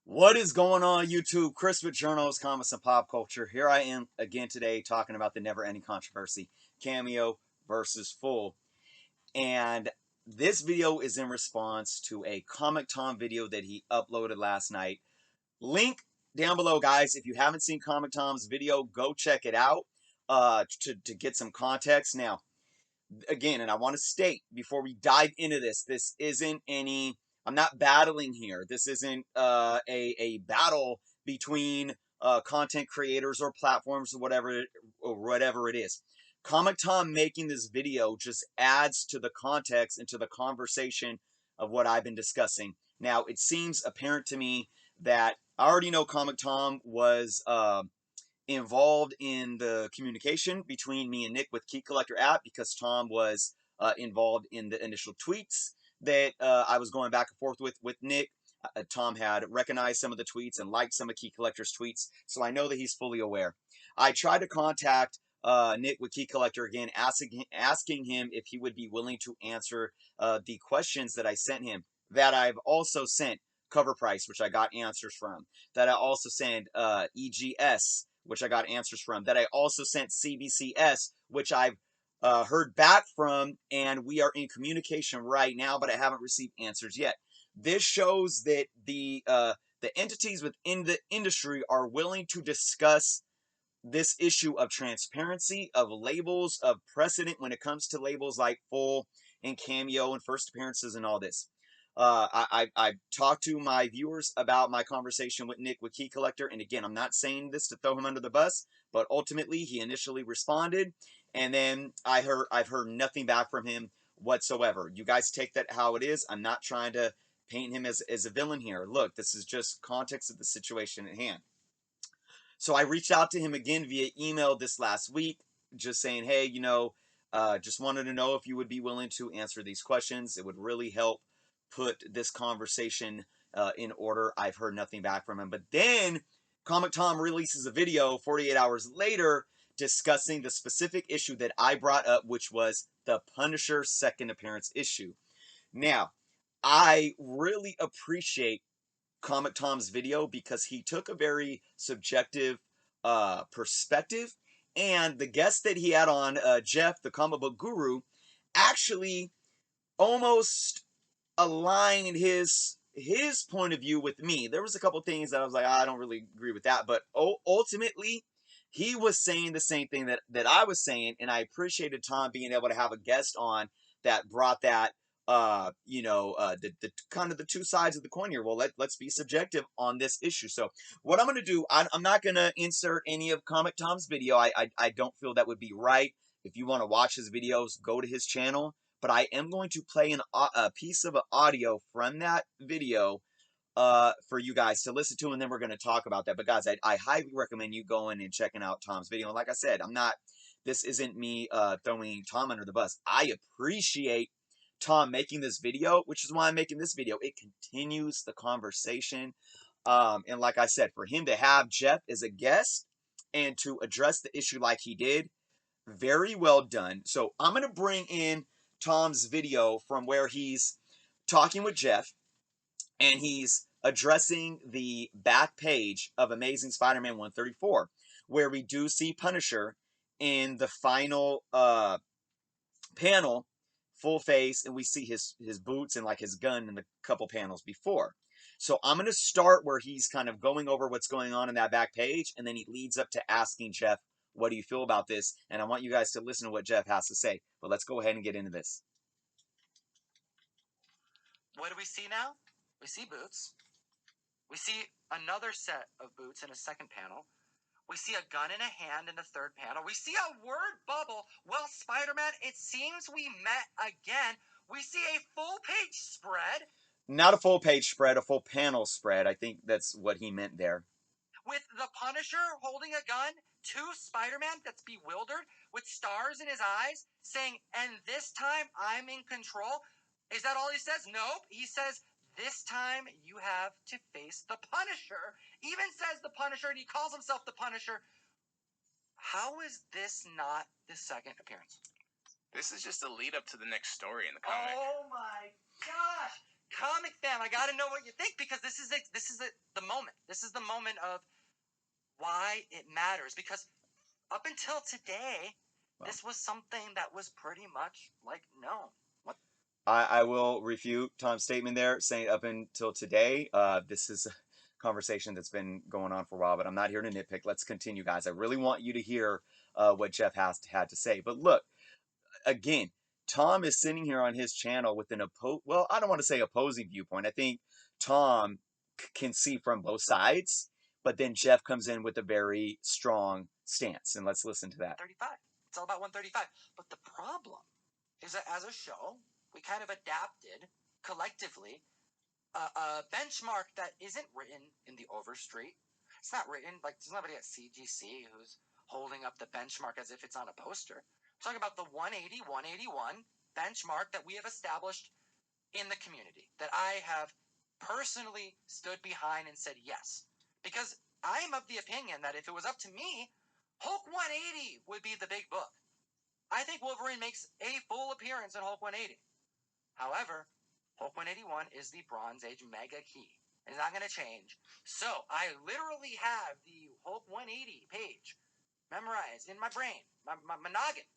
What is going on, YouTube? Chris with Journals, Comics, and Pop Culture. Here I am again today talking about the never-ending controversy, Cameo versus Full. And this video is in response to a Comic Tom video that he uploaded last night. Link down below, guys. If you haven't seen Comic Tom's video, go check it out to get some context. Now, again, and I want to state before we dive into this isn't any, I'm not battling here. This isn't a battle between content creators or platforms or whatever it is. Comic Tom making this video just adds to the context and to the conversation of what I've been discussing. Now, it seems apparent to me that I already know Comic Tom was involved in the communication between me and Nick with Key Collector app because Tom was involved in the initial tweets that I was going back and forth with Nick. Tom had recognized some of the tweets and liked some of Key Collector's tweets, so I know that he's fully aware. I tried to contact Nick with Key Collector again, asking him if he would be willing to answer the questions that I sent him, that I've also sent Cover Price, which I got answers from, that I also sent EGS, which I got answers from, that I also sent CBCS, which I've heard back from, and we are in communication right now, but I haven't received answers yet. This shows that the entities within the industry are willing to discuss this issue of transparency, of labels, of precedent when it comes to labels like Full and Cameo and first appearances and all this. I talked to my viewers about my conversation with Nick with Key Collector, and again, I'm not saying this to throw him under the bus, but ultimately he initially responded, and then I've heard nothing back from him whatsoever. You guys take that how it is. I'm not trying to paint him as a villain here. Look, this is just context of the situation at hand. So I reached out to him again via email this last week, just saying, hey, just wanted to know if you would be willing to answer these questions. It would really help put this conversation in order. I've heard nothing back from him. But then Comic Tom releases a video 48 hours later discussing the specific issue that I brought up, which was the Punisher second appearance issue. Now, I really appreciate Comic Tom's video because he took a very subjective perspective, and the guest that he had on, Jeff, the comic book guru, actually almost aligned his point of view with me. There was a couple things that I was like, I don't really agree with that, but ultimately he was saying the same thing that I was saying, and I appreciated Tom being able to have a guest on that brought that the kind of the two sides of the coin here. Well, let's be subjective on this issue. So what I'm going to do, I'm not going to insert any of Comic Tom's video. I don't feel that would be right. If you want to watch his videos, go to his channel. But I am going to play a piece of audio from that video for you guys to listen to, and then we're going to talk about that. But guys, I highly recommend you going and checking out Tom's video. And like I said, this isn't me throwing Tom under the bus. I appreciate Tom making this video, which is why I'm making this video. It continues the conversation. And like I said, for him to have Jeff as a guest and to address the issue like he did, very well done. So I'm going to bring in Tom's video from where he's talking with Jeff and he's addressing the back page of Amazing Spider-Man 134, where we do see Punisher in the final panel, full face, and we see his boots and like his gun in the couple panels before. So I'm going to start where he's kind of going over what's going on in that back page, and then he leads up to asking Jeff, what do you feel about this? And I want you guys to listen to what Jeff has to say. But let's go ahead and get into this. What do we see now? We see boots. We see another set of boots in a second panel. We see a gun in a hand in the third panel. We see a word bubble. Well, Spider-Man, it seems we met again. We see a full-page spread. Not a full page spread, a full panel spread. I think that's what he meant there. With the Punisher holding a gun to Spider-Man that's bewildered with stars in his eyes saying, and this time I'm in control. Is that all he says? Nope. He says, this time you have to face the Punisher. Even says the Punisher, and he calls himself the Punisher. How is this not the second appearance? This is just a lead up to the next story in the comic. Oh my gosh! comic fam, I gotta know what you think, because this is the moment. This is the moment of why it matters. Because up until today, this was something that was pretty much like known. What? I will refute Tom's statement there, saying up until today, this is a conversation that's been going on for a while, but I'm not here to nitpick. Let's continue, guys. I really want you to hear what Jeff had to say. But look, again, Tom is sitting here on his channel with an well, I don't want to say opposing viewpoint. I think Tom can see from both sides, but then Jeff comes in with a very strong stance, and let's listen to that. 35. It's all about 135. But the problem is that as a show, we kind of adapted collectively a benchmark that isn't written in the Overstreet. It's not written, like, there's nobody at CGC who's holding up the benchmark as if it's on a poster. I'm talking about the 180, 181 benchmark that we have established in the community, that I have personally stood behind and said yes. Because I am of the opinion that if it was up to me, Hulk 180 would be the big book. I think Wolverine makes a full appearance in Hulk 180. However, Hulk 181 is the Bronze Age mega key. It's not going to change. So I literally have the Hulk 180 page memorized in my brain, my noggin.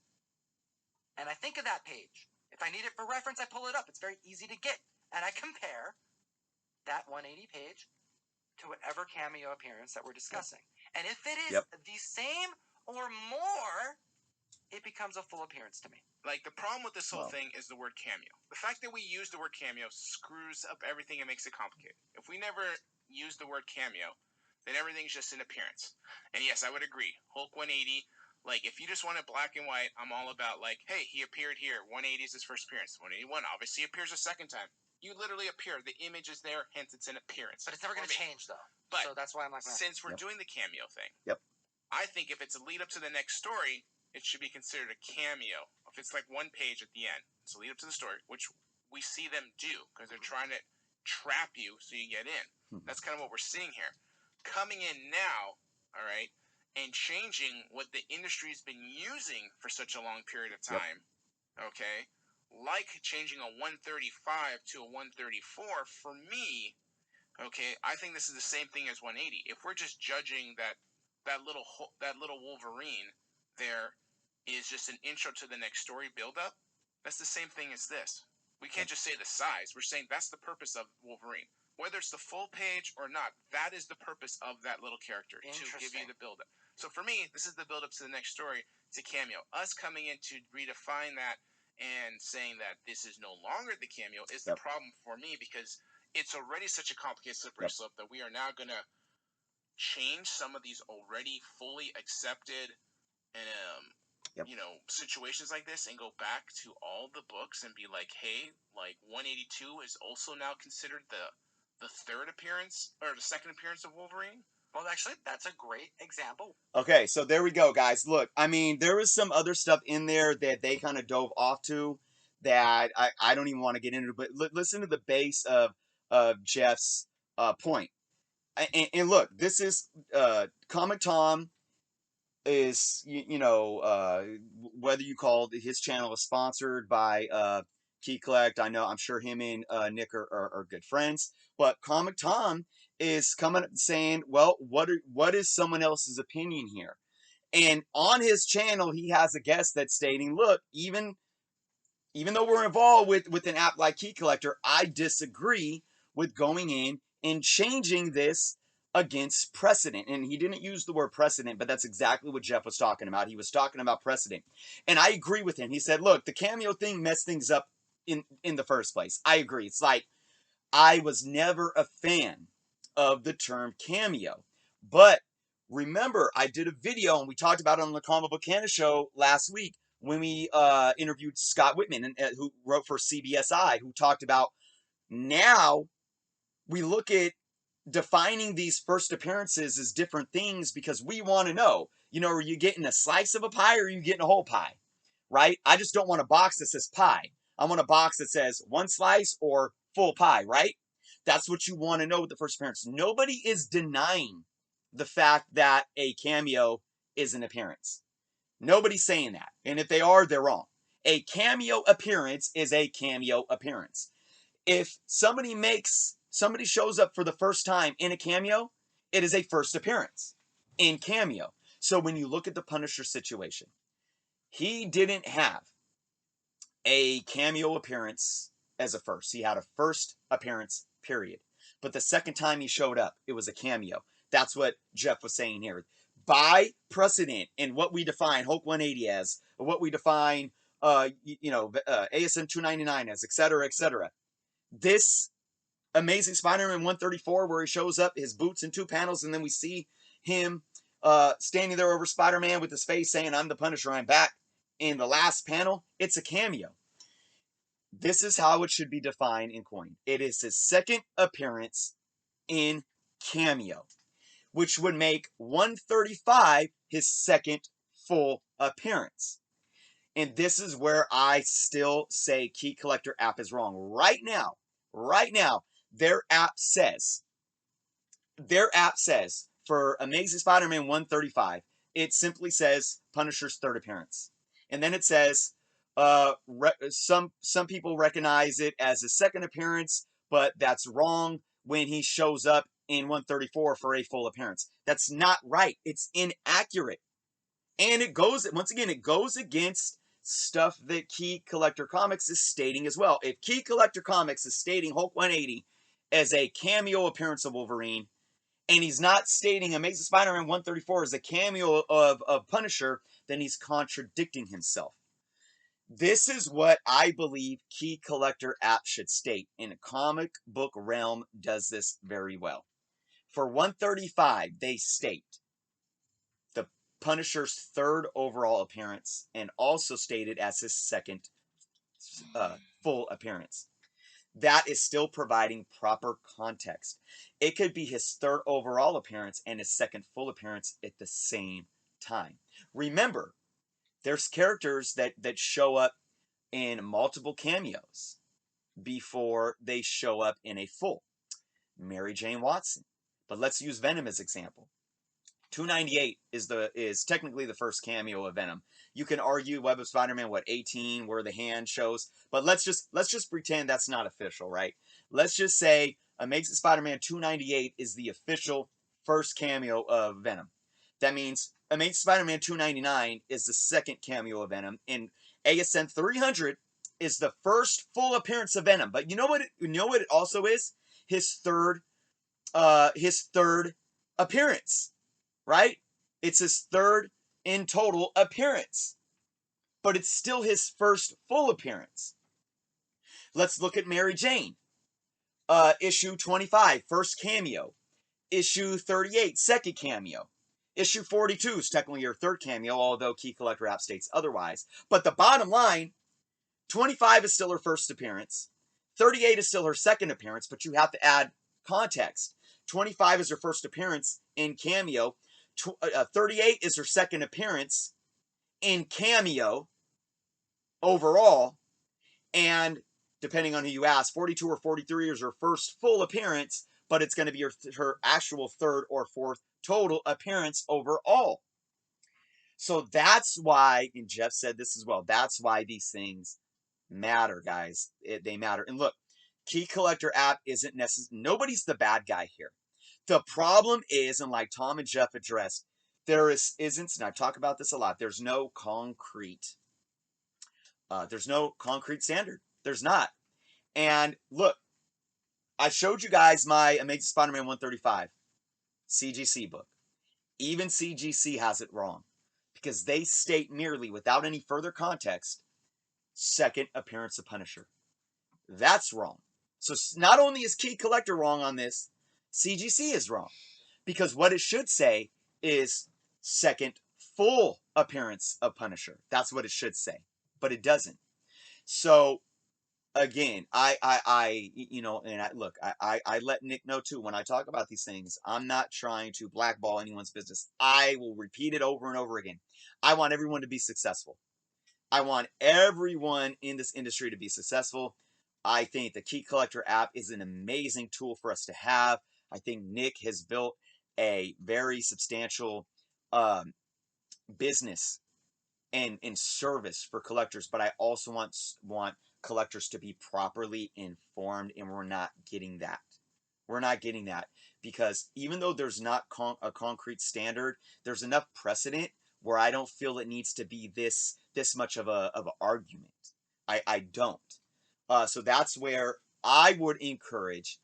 And I think of that page. If I need it for reference, I pull it up. It's very easy to get. And I compare that 180 page to whatever cameo appearance that we're discussing. And if it is the same or more, it becomes a full appearance to me. Like, the problem with this whole thing is the word cameo. The fact that we use the word cameo screws up everything and makes it complicated. If we never use the word cameo, then everything's just an appearance. And yes, I would agree. Hulk 180, like, if you just want it black and white, I'm all about, like, hey, he appeared here. 180 is his first appearance. 181 obviously appears a second time. You literally appear. The image is there, hence it's an appearance. But it's never going to change, though. But so that's why I'm like, since we're doing the cameo thing, I think if it's a lead up to the next story, it should be considered a cameo. If it's like one page at the end, it's a lead up to the story, which we see them do because they're trying to trap you so you get in. That's kind of what we're seeing here. Coming in now, all right, and changing what the industry's been using for such a long period of time, okay, like changing a 135 to a 134, for me, okay, I think this is the same thing as 180. If we're just judging that little Wolverine there is just an intro to the next story build-up, that's the same thing as this. We can't just say the size. We're saying that's the purpose of Wolverine. Whether it's the full page or not, that is the purpose of that little character, to give you the build-up. So for me, this is the build-up to the next story. It's a cameo. Us coming in to redefine that and saying that this is no longer the cameo is the problem for me, because it's already such a complicated slippery slope that we are now going to change some of these already fully accepted situations like this and go back to all the books and be like, hey, like 182 is also now considered the third appearance or the second appearance of Wolverine. Well, actually, that's a great example. Okay, so there we go, guys. Look, I mean, there was some other stuff in there that they kind of dove off to that I don't even want to get into, but listen to the base of Jeff's point. And look, this is Comic Tom is, whether you call his channel is sponsored by Key Collect. I'm sure him and Nick are good friends, but Comic Tom is coming saying, well, what is someone else's opinion here? And on his channel, he has a guest that's stating, look, even though we're involved with an app like Key Collector, I disagree with going in and changing this against precedent. And he didn't use the word precedent, but that's exactly what Jeff was talking about. He was talking about precedent. And I agree with him. He said, look, the cameo thing messed things up in the first place. I agree. It's like, I was never a fan of the term cameo. But remember, I did a video and we talked about it on the Comic Book Canada show last week when we interviewed Scott Whitman, who wrote for CBSI, who talked about now we look at defining these first appearances as different things because we want to know, are you getting a slice of a pie or are you getting a whole pie, right? I just don't want a box that says pie. I want a box that says one slice or full pie, right? That's what you want to know with the first appearance. Nobody is denying the fact that a cameo is an appearance. Nobody's saying that. And if they are, they're wrong. A cameo appearance is a cameo appearance. If somebody shows up for the first time in a cameo, it is a first appearance in Cameo. So when you look at the Punisher situation, he didn't have a cameo appearance as a first. He had a first appearance, period. But the second time he showed up, it was a cameo. That's what Jeff was saying here. By precedent and what we define Hulk 180 as, or what we define, ASM 299 as, etc., etc. This Amazing Spider-Man 134, where he shows up, his boots in 2 panels, and then we see him standing there over Spider-Man with his face saying, "I'm the Punisher, I'm back." In the last panel, it's a cameo. This is how it should be defined in coin. It is his second appearance in Cameo, which would make 135 his second full appearance. And this is where I still say Key Collector app is wrong. Right now, their app says for Amazing Spider-Man 135, it simply says Punisher's third appearance. And then it says some people recognize it as his second appearance, but that's wrong when he shows up in 134 for a full appearance. That's not right. It's inaccurate. And it goes against stuff that Key Collector Comics is stating as well. If Key Collector Comics is stating Hulk 180 as a cameo appearance of Wolverine, and he's not stating Amazing Spider-Man 134 as a cameo of Punisher, then he's contradicting himself. This is what I believe Key Collector app should state, and a comic book realm does this very well. For 135, they state the Punisher's third overall appearance, and also stated as his second full appearance. That is still providing proper context. It could be his third overall appearance and his second full appearance at the same time. Remember, there's characters that show up in multiple cameos before they show up in a full. Mary Jane Watson. But let's use Venom as example. 298 is technically the first cameo of Venom. You can argue Web of Spider-Man 18 where the hand shows, but let's just pretend that's not official, right? Let's just say Amazing Spider-Man 298 is the official first cameo of Venom. That means Amazing Spider-Man 299 is the second cameo of Venom, and ASM 300 is the first full appearance of Venom. But you know what it also is? His third appearance. Right? It's his third in total appearance, but it's still his first full appearance. Let's look at Mary Jane. Issue 25, first cameo. Issue 38, second cameo. Issue 42 is technically your third cameo, although Key Collector app states otherwise. But the bottom line, 25 is still her first appearance. 38 is still her second appearance, but you have to add context. 25 is her first appearance in Cameo. 38 is her second appearance in Cameo overall. And depending on who you ask, 42 or 43 is her first full appearance, but it's going to be her actual third or fourth total appearance overall. So that's why, and Jeff said this as well, that's why these things matter, guys. They matter. And look, Key Collector app isn't necessary. Nobody's the bad guy here. The problem is, and like Tom and Jeff addressed, there isn't, and I talk about this a lot, there's no concrete standard. There's not. And look, I showed you guys my Amazing Spider-Man 135 CGC book. Even CGC has it wrong, because they state merely, without any further context, second appearance of Punisher. That's wrong. So not only is Key Collector wrong on this, CGC is wrong. Because what it should say is second full appearance of Punisher. That's what it should say. But it doesn't. So again, I let Nick know too, when I talk about these things, I'm not trying to blackball anyone's business. I will repeat it over and over again. I want everyone to be successful. I want everyone in this industry to be successful. I think the Key Collector app is an amazing tool for us to have. I think Nick has built a very substantial business and service for collectors, but I also want collectors to be properly informed, and we're not getting that. We're not getting that because even though there's not a concrete standard, there's enough precedent where I don't feel it needs to be this much of an argument. I don't. So that's where I would encourage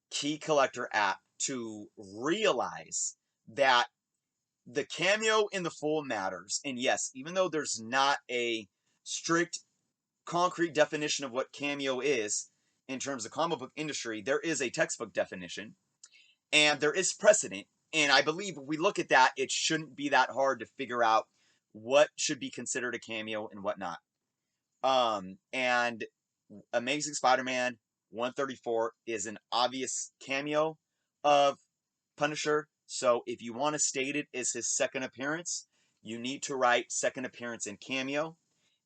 Key Collector app to realize that the cameo in the full matters. And yes, even though there's not a strict concrete definition of what cameo is in terms of comic book industry, there is a textbook definition and there is precedent. And I believe if we look at that, it shouldn't be that hard to figure out what should be considered a cameo and what not. And Amazing Spider-Man 134 is an obvious cameo of Punisher. So if you want to state it as his second appearance, you need to write second appearance in cameo.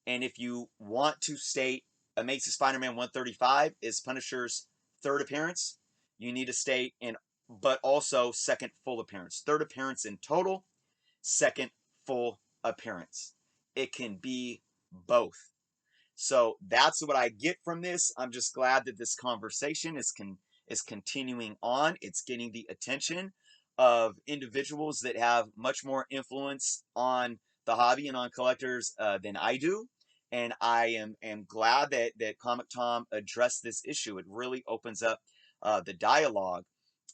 And if you want to state Amazing Spider-Man 135 is Punisher's third appearance, you need to state but also second full appearance. Third appearance in total, second full appearance. It can be both. So that's what I get from this. I'm just glad that this conversation is continuing on. It's getting the attention of individuals that have much more influence on the hobby and on collectors than I do. And I am glad that Comic Tom addressed this issue. It really opens up the dialogue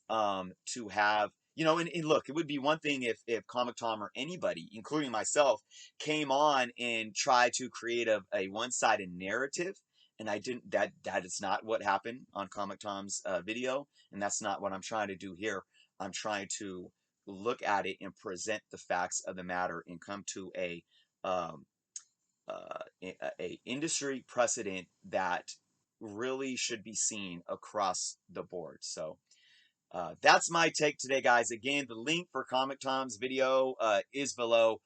to have, and look, it would be one thing if Comic Tom or anybody, including myself, came on and tried to create a one-sided narrative. And I didn't, that is not what happened on Comic Tom's video. And that's not what I'm trying to do here. I'm trying to look at it and present the facts of the matter and come to um, a industry precedent that really should be seen across the board. So, that's my take today, guys. Again, the link for Comic Tom's video is below.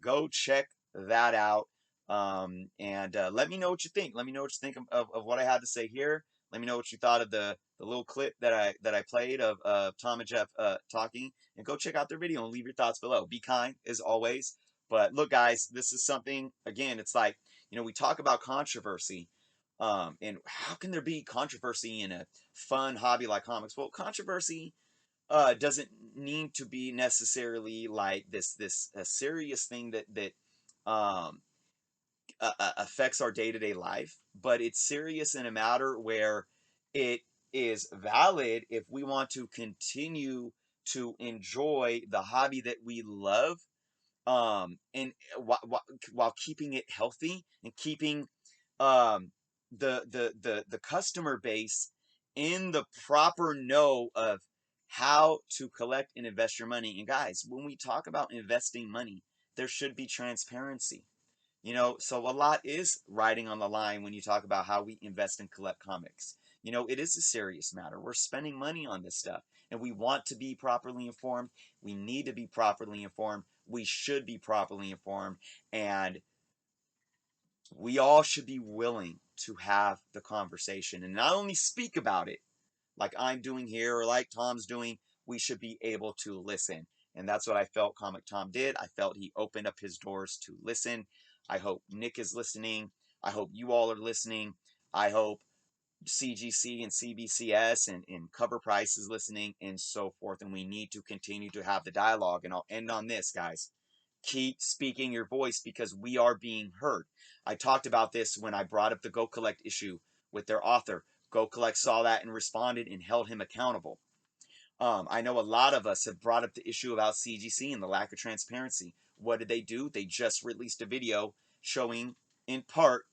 Go check that out. And let me know what you think. Let me know what you think of what I had to say here. Let me know what you thought of the little clip that I played of Tom and Jeff talking. And go check out their video and leave your thoughts below. Be kind, as always. But look, guys, this is something, again, it's like, we talk about controversy. And how can there be controversy in a fun hobby like comics? Well, controversy doesn't need to be necessarily like this a serious thing that um, affects our day-to-day life, but it's serious in a matter where it is valid if we want to continue to enjoy the hobby that we love, and while keeping it healthy and keeping um, the customer base in the proper know of how to collect and invest your money. And guys, when we talk about investing money, there should be transparency. So a lot is riding on the line when you talk about how we invest and collect comics. It is a serious matter. We're spending money on this stuff, and we want to be properly informed. We need to be properly informed. We should be properly informed, and we all should be willing to have the conversation and not only speak about it like I'm doing here or like Tom's doing. We should be able to listen. And that's what I felt Comic Tom did. I felt he opened up his doors to listen. I hope Nick is listening. I hope you all are listening. I hope CGC and CBCS and Cover Price is listening and so forth. And we need to continue to have the dialogue. And I'll end on this, guys. Keep speaking your voice because we are being heard. I talked about this when I brought up the Go Collect issue with their author. Go Collect saw that and responded and held him accountable. I know a lot of us have brought up the issue about CGC and the lack of transparency. What did they do? They just released a video showing, in part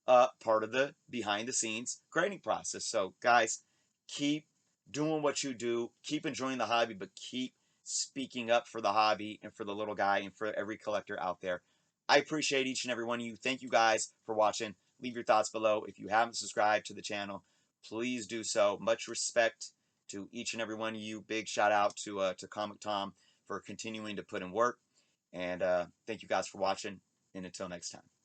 of the behind the scenes grading process. So, guys, keep doing what you do. Keep enjoying the hobby, but keep speaking up for the hobby and for the little guy and for every collector out there. I appreciate each and every one of you. Thank you guys for watching. Leave your thoughts below. If you haven't subscribed to the channel, please do so. Much respect to each and every one of you. Big shout out to Comic Tom for continuing to put in work. And thank you guys for watching. And until next time.